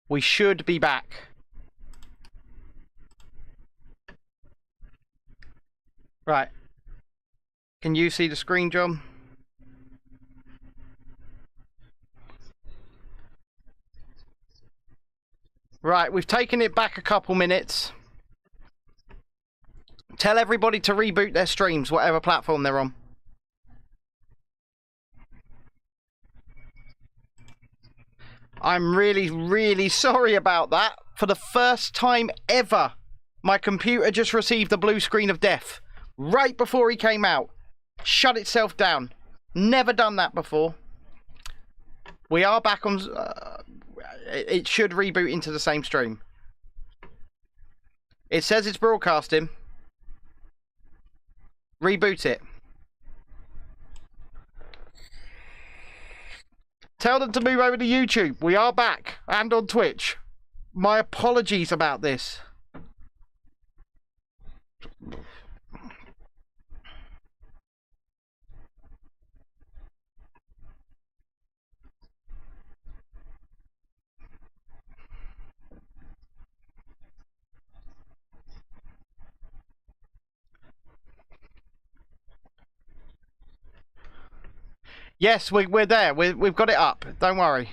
We should be back. Right. Can you see the screen, John? Right, we've taken it back a couple minutes. Tell everybody to reboot their streams, whatever platform they're on. I'm really, really sorry about that. For the first time ever, my computer just received the blue screen of death. Right before he came out. Shut itself down. Never done that before. We are back on... it should reboot into the same stream. It says it's broadcasting. Reboot it. Tell them to move over to YouTube. We are back. And on Twitch. My apologies about this. Yes, we're there. We've got it up. Don't worry.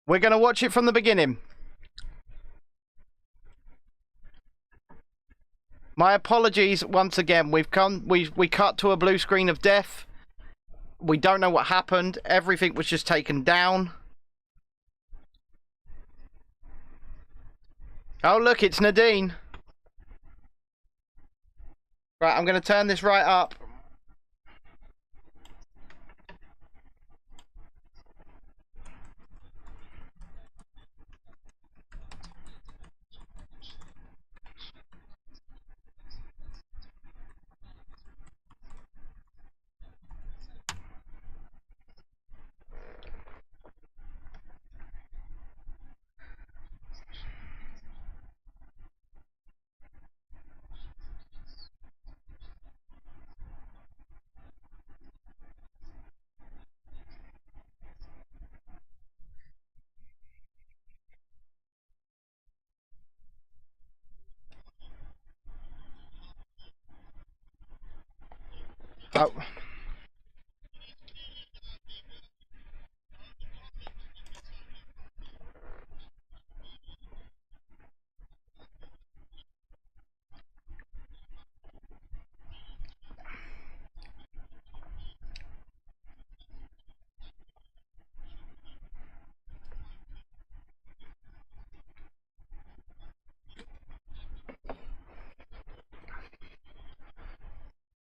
We're going to watch it from the beginning. My apologies once again. We cut to a blue screen of death. We don't know what happened. Everything was just taken down. Oh, look, it's Nadine. Right, I'm going to turn this right up. Oh.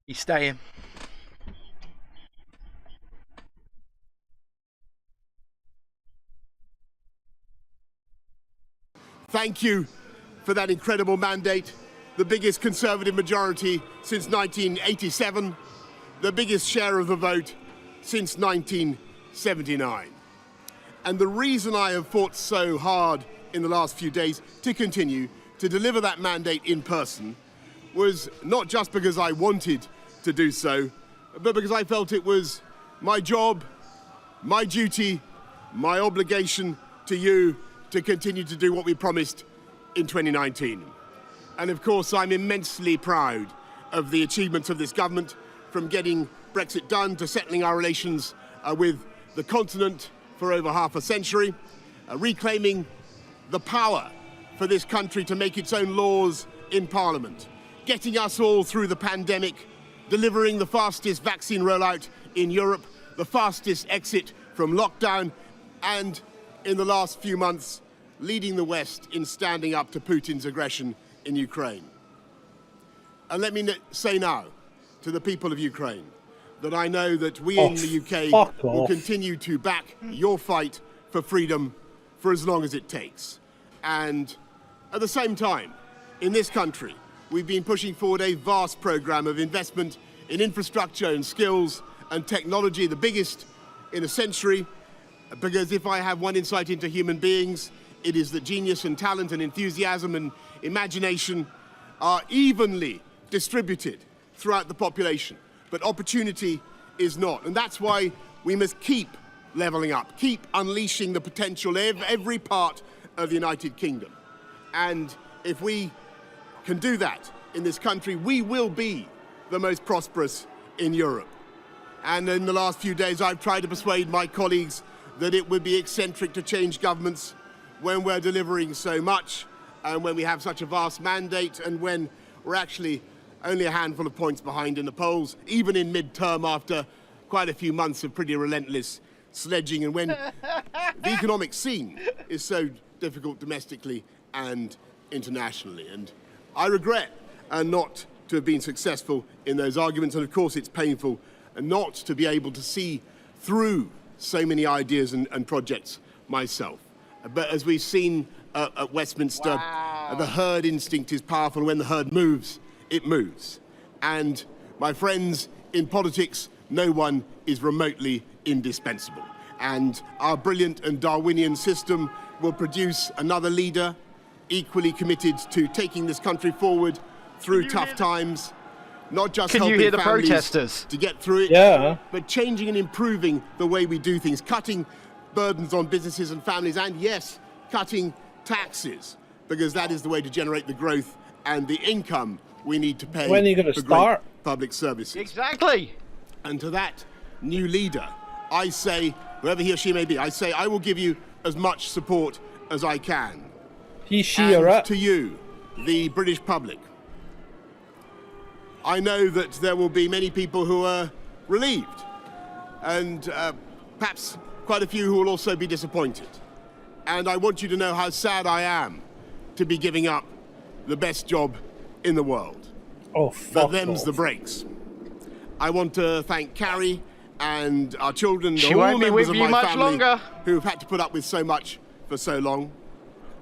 He's staying. Thank you for that incredible mandate. The biggest Conservative majority since 1987. The biggest share of the vote since 1979. And the reason I have fought so hard in the last few days to continue to deliver that mandate in person was not just because I wanted to do so, but because I felt it was my job, my duty, my obligation to you to continue to do what we promised in 2019. And of course, I'm immensely proud of the achievements of this government, from getting Brexit done to settling our relations with the continent for over half a century, reclaiming the power for this country to make its own laws in Parliament, getting us all through the pandemic, delivering the fastest vaccine rollout in Europe, the fastest exit from lockdown, and in the last few months, leading the West in standing up to Putin's aggression in Ukraine. And let me say now to the people of Ukraine that I know that we in the UK will continue to back your fight for freedom for as long as it takes. And at the same time, in this country, we've been pushing forward a vast program of investment in infrastructure and skills and technology, the biggest in a century, because if I have one insight into human beings, it is that genius and talent and enthusiasm and imagination are evenly distributed throughout the population, but opportunity is not. And that's why we must keep levelling up. Keep unleashing the potential of every part of the United Kingdom. And if we can do that in this country, we will be the most prosperous in Europe. And in the last few days, I've tried to persuade my colleagues that it would be eccentric to change governments when we're delivering so much, and when we have such a vast mandate, and when we're actually only a handful of points behind in the polls, even in mid-term after quite a few months of pretty relentless sledging, and when the economic scene is so difficult domestically and internationally. And I regret not to have been successful in those arguments, and of course it's painful not to be able to see through so many ideas and projects myself. But as we've seen at Westminster, the herd instinct is powerful, and when the herd moves, it moves. And my friends, in politics, no one is remotely indispensable. And our brilliant and Darwinian system will produce another leader equally committed to taking this country forward through tough times, not just helping hear the families protesters to get through it, but changing and improving the way we do things, cutting burdens on businesses and families, and yes, cutting taxes, because that is the way to generate the growth and the income we need to pay when are you going to start public services. Exactly. And to that new leader, I say, whoever he or she may be, I say I will give you as much support as I can. He, she, or it. To you, the British public, I know that there will be many people who are relieved, and perhaps quite a few who will also be disappointed. And I want you to know how sad I am to be giving up the best job in the world. Oh, fuck But them's off. the breaks. I want to thank Carrie and our children, She all won't be members with of you my much family longer. who've had to put up with so much for so long.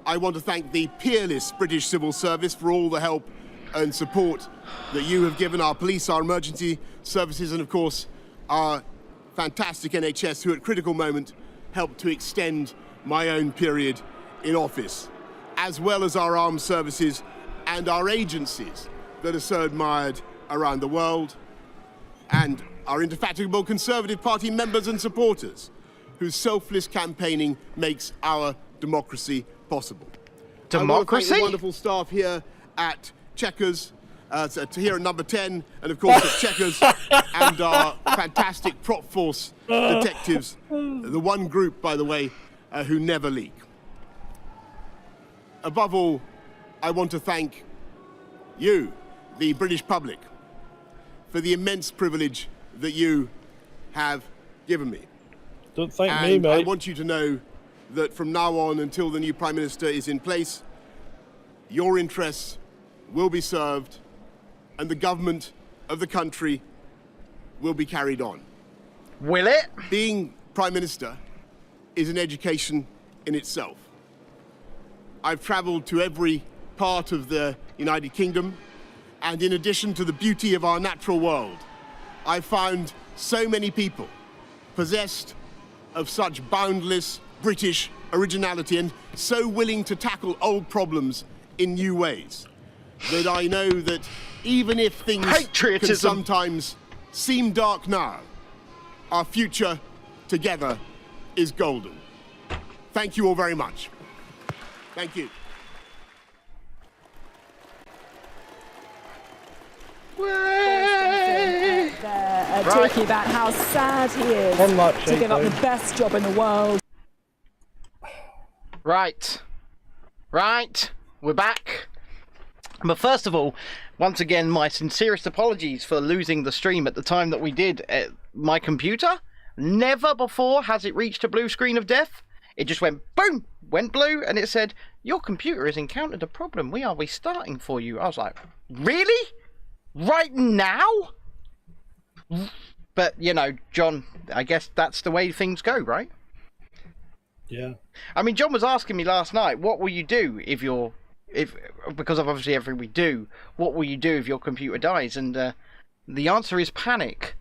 I want to thank the peerless British civil service for all the help and support that you have given our police, our emergency services, and of course our fantastic NHS, who at critical moment helped to extend my own period in office, as well as our armed services and our agencies that are so admired around the world, and our indefatigable Conservative Party members and supporters, whose selfless campaigning makes our democracy possible. I want to thank Democracy? the wonderful staff here at Checkers, here at number 10, and of course at Checkers, and our fantastic prop force detectives, the one group, by the way, who never leak. Above all, I want to thank you, the British public, for the immense privilege that you have given me. Don't thank And me, mate. I want you to know that from now on, until the new Prime Minister is in place, your interests will be served and the government of the country will be carried on. Will it? Being Prime Minister is an education in itself. I've travelled to every part of the United Kingdom, and in addition to the beauty of our natural world, I've found so many people possessed of such boundless British originality and so willing to tackle old problems in new ways that I know that even if things can Patriotism. sometimes seem dark now, our future together is golden. Thank you all very much. Thank you. Talking about how sad he is One much, to give up the Dave. best job in the world. Right. Right. We're back. But first of all, once again, my sincerest apologies for losing the stream at the time that we did. My computer, never before has it reached a blue screen of death. It just went boom, went blue, and it said, your computer has encountered a problem. We are restarting for you. I was like, really? Right now? But, you know, John, I guess that's the way things go, right? Yeah. I mean, John was asking me last night, what will you do because of obviously everything we do, what will you do if your computer dies? And the answer is panic.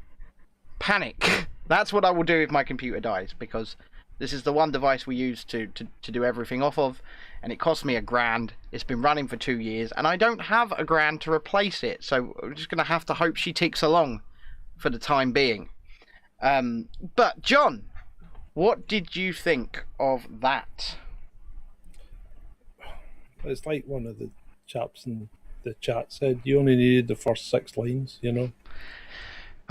Panic. That's what I will do if my computer dies, because this is the one device we use to do everything off of, and it cost me £1,000. It's been running for 2 years, and I don't have £1,000 to replace it, so I'm just going to have to hope she ticks along for the time being. But John, What did you think of that? It's like one of the chaps in the chat said, you only needed the first 6 lines, you know?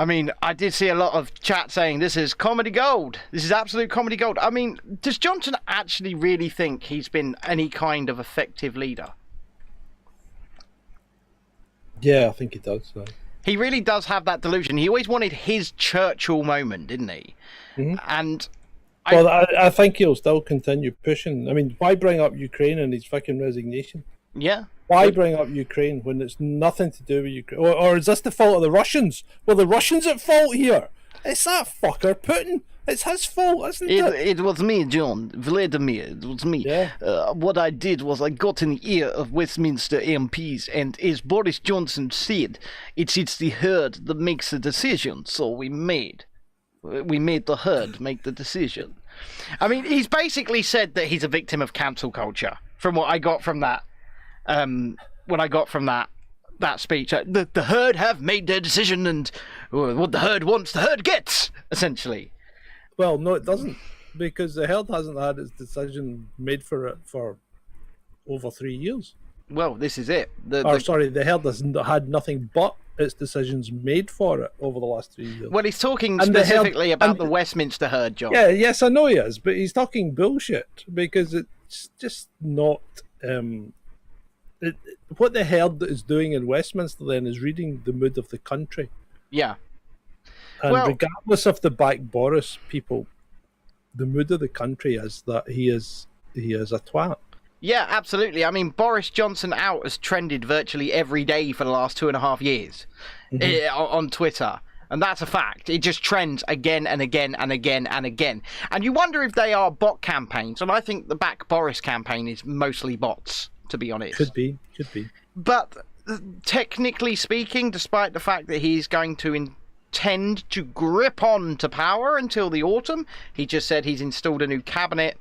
I mean, I did see a lot of chat saying this is comedy gold. This is absolute comedy gold. I mean, does Johnson actually really think he's been any kind of effective leader? Yeah, I think he does. He really does have that delusion. He always wanted his Churchill moment, didn't he? Mm-hmm. And I think he'll still continue pushing. I mean, why bring up Ukraine and his fucking resignation? yeah. Why bring up Ukraine when it's nothing to do with Ukraine? Or is this the fault of the Russians? Well, the Russians at fault here. It's that fucker, Putin. It's his fault, isn't it? It was me, John. Vladimir, it was me. Yeah. What I did was I got in the ear of Westminster MPs, and as Boris Johnson said, it's the herd that makes the decision, so we made the herd make the decision. I mean, he's basically said that he's a victim of cancel culture, from what I got from that. When I got from that speech, the herd have made their decision, and what the herd wants, the herd gets, essentially. Well, no, it doesn't, because the herd hasn't had its decision made for it for over 3 years. Well, this is it. The herd hasn't had nothing but its decisions made for it over the last 3 years. Well, he's talking And specifically about the Westminster herd, John. Yeah, yes, I know he is, but he's talking bullshit, because it's just not... what the herd is doing in Westminster then is reading the mood of the country. Yeah. And Well, regardless of the back Boris people, the mood of the country is that he is a twat. yeah, absolutely. I mean, Boris Johnson out has trended virtually every day for the last 2.5 years on Twitter. And that's a fact. It just trends again and again and again and again. And you wonder if they are bot campaigns. And I think the Back Boris campaign is mostly bots, to be honest. Could be. But technically speaking, despite the fact that he's going to intend to grip on to power until the autumn, he just said he's installed a new cabinet.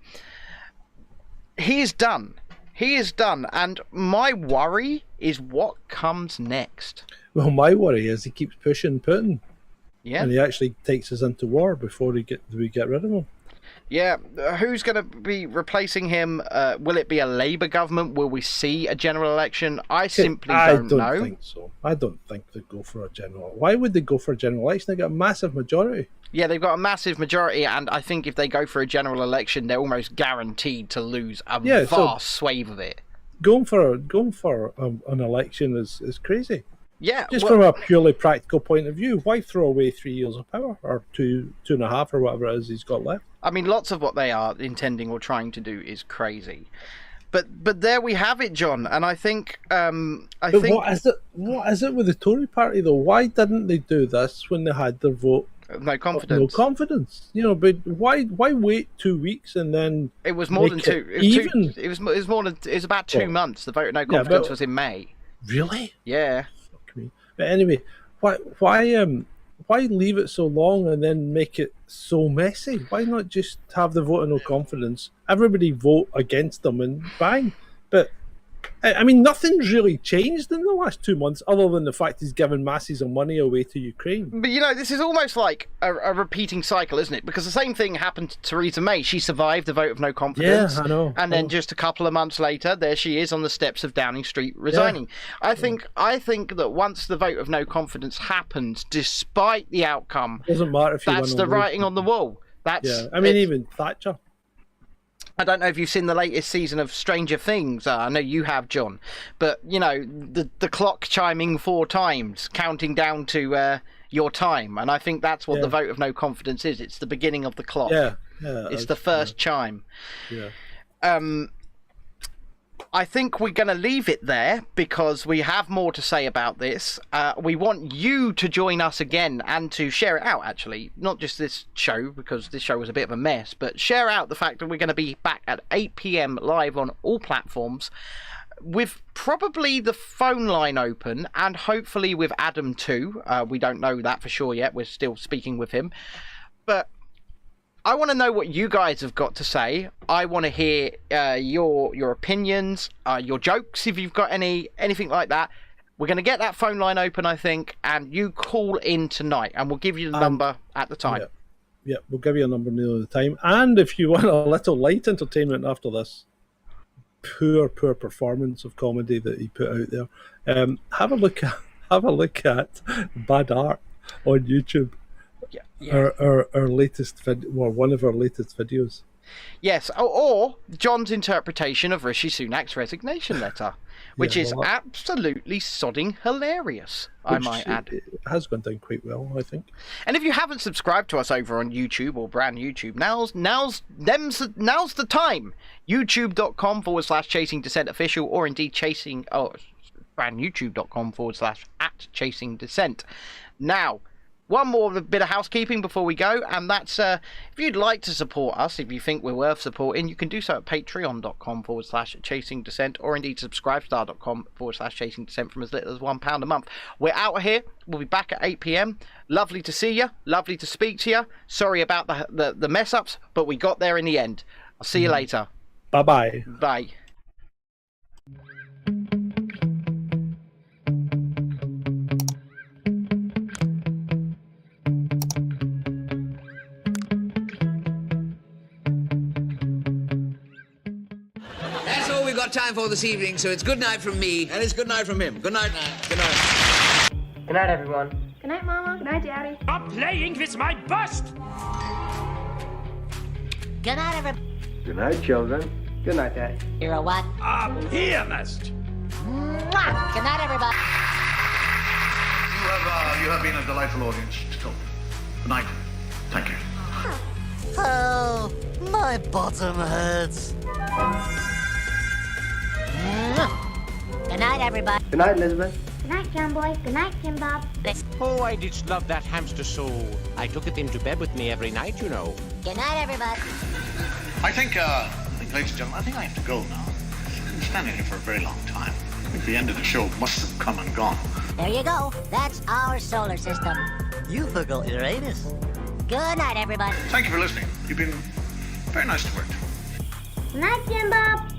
He is done. He is done. And my worry is what comes next. Well, my worry is he keeps pushing Putin. Yeah. And he actually takes us into war before we get rid of him. Yeah, who's going to be replacing him? Will it be a Labour government? Will we see a general election? I simply don't know. I don't think so. I don't think they go for a general. Why would they go for a general election? They got a massive majority. Yeah, they've got a massive majority, and I think if they go for a general election, they're almost guaranteed to lose a vast swathe of it. Going for an election is crazy. Yeah, just from a purely practical point of view, why throw away 3 years of power, or two and a half, or whatever it is he's got left? I mean, lots of what they are intending or trying to do is crazy. But there we have it, John. And I think what is it with the Tory party though? Why didn't they do this when they had their vote? No confidence. No confidence. You know, but why wait 2 weeks and then it was more than two. It was more than. It was about 2 months. The vote of no confidence was in May. Really? Yeah. But anyway, why leave it so long and then make it so messy? Why not just have the vote of no confidence? Everybody vote against them and bang. But I mean, nothing's really changed in the last 2 months other than the fact he's given masses of money away to Ukraine. But, you know, this is almost like a repeating cycle, isn't it? Because the same thing happened to Theresa May. She survived the vote of no confidence. Yeah, I know. And then just a couple of months later, there she is on the steps of Downing Street resigning. Yeah. I think that once the vote of no confidence happens, despite the outcome, doesn't matter if you that's the writing on the wall. I mean, even Thatcher. I don't know if you've seen the latest season of Stranger Things. I know you have, John. But, you know, the clock chiming 4 times, counting down to your time. And I think that's what the vote of no confidence is. It's the beginning of the clock. Yeah. It's the first chime. Yeah. I think we're going to leave it there because we have more to say about this. We want you to join us again and to share it out, actually. Not just this show, because this show was a bit of a mess, but share out the fact that we're going to be back at 8 p.m. live on all platforms with probably the phone line open and hopefully with Adam too. We don't know that for sure yet. We're still speaking with him. But I want to know what you guys have got to say. I want to hear your opinions, your jokes, if you've got anything like that. We're going to get that phone line open, I think, and you call in tonight, and we'll give you the number at the time. Yeah, we'll give you a number near the time. And if you want a little light entertainment after this poor performance of comedy that he put out there, have a look at Bad Art on YouTube. Yeah. Our latest one of our latest videos. Yes, or John's interpretation of Rishi Sunak's resignation letter, which is absolutely sodding hilarious, I might add. It has gone down quite well, I think. And if you haven't subscribed to us over on YouTube or brand YouTube, now's the time. YouTube.com/Chasing Descent Official, or indeed brand YouTube.com/@Chasing Descent. Now, one more bit of housekeeping before we go, and that's if you'd like to support us, if you think we're worth supporting, you can do so at patreon.com/Chasing Descent, or indeed subscribestar.com/Chasing Descent from as little as £1 a month. We're out of here. We'll be back at 8 p.m. Lovely to see you. Lovely to speak to you. Sorry about the mess ups, but we got there in the end. I'll see you later. Bye-bye. Bye. That's all we've got time for this evening, so it's good night from me, and it's good night from him. Good night. Good night. Good night, everyone. Good night, Mama. Good night, Daddy. Stop playing with my bust! Good night, everybody. Good night, children. Good night, Daddy. You're a what? A pianist! Mwah! Good night, everybody. You have been a delightful audience to talk. Good night. Thank you. Oh, my bottom hurts. Good night, everybody. Good night, Elizabeth. Good night, John Boy. Good night, Tim Bob. Oh, I did love that hamster so. I took it into bed with me every night, you know. Good night, everybody. I think, ladies and gentlemen, I think I have to go now. I've been standing here for a very long time. I think the end of the show must have come and gone. There you go. That's our solar system. You forgot Uranus. Good night, everybody. Thank you for listening. You've been very nice to work to. Good night, Tim Bob.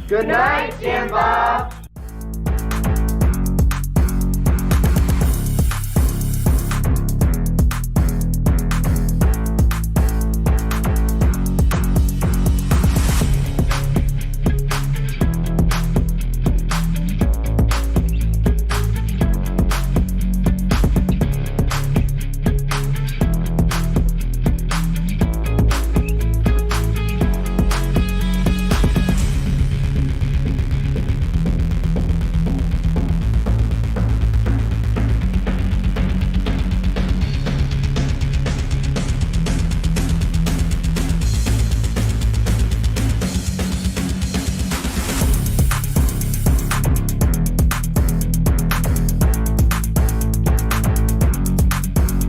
Good night, Jim Bob.